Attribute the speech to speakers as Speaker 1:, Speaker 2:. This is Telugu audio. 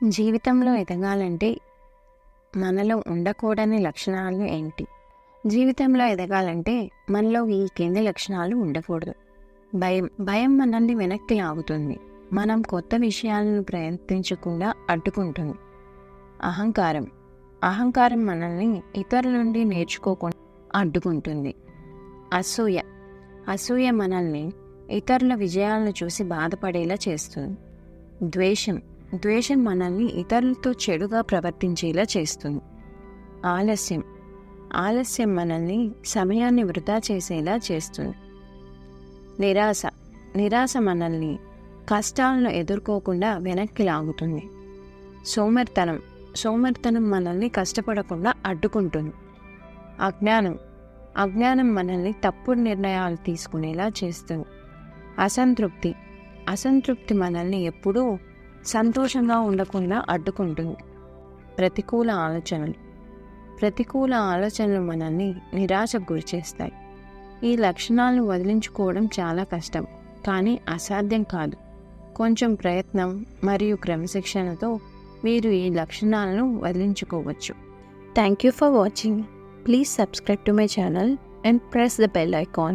Speaker 1: జీవితంలో ఎదగాలంటే మనలో ఉండకూడని లక్షణాలు ఏంటి? జీవితంలో ఎదగాలంటే మనలో ఈ కింది లక్షణాలు ఉండకూడదు. భయం మనల్ని వెనక్కి లాగుతుంది. మనం కొత్త విషయాలను ప్రయత్నించకుండా అడ్డుకుంటుంది. అహంకారం మనల్ని ఇతరుల నుండి నేర్చుకోకుండా అడ్డుకుంటుంది. అసూయ మనల్ని ఇతరుల విజయాలను చూసి బాధపడేలా చేస్తుంది. ద్వేషం మనల్ని ఇతరులతో చెడుగా ప్రవర్తించేలా చేస్తుంది. ఆలస్యం మనల్ని సమయాన్ని వృధా చేసేలా చేస్తుంది. నిరాశ మనల్ని కష్టాలను ఎదుర్కోకుండా వెనక్కి లాగుతుంది. సోమరితనం మనల్ని కష్టపడకుండా అడ్డుకుంటుంది. అజ్ఞానం మనల్ని తప్పుడు నిర్ణయాలు తీసుకునేలా చేస్తుంది. అసంతృప్తి మనల్ని ఎప్పుడూ సంతోషంగా ఉండకుండా అడ్డుకుంటుంది. ప్రతికూల ఆలోచనలు మనల్ని నిరాశకు గురిచేస్తాయి. ఈ లక్షణాలను వదిలించుకోవడం చాలా కష్టం, కానీ అసాధ్యం కాదు. కొంచెం ప్రయత్నం మరియు క్రమశిక్షణతో మీరు ఈ లక్షణాలను వదిలించుకోవచ్చు.
Speaker 2: Thank you for watching. Please subscribe to my channel and press the bell icon.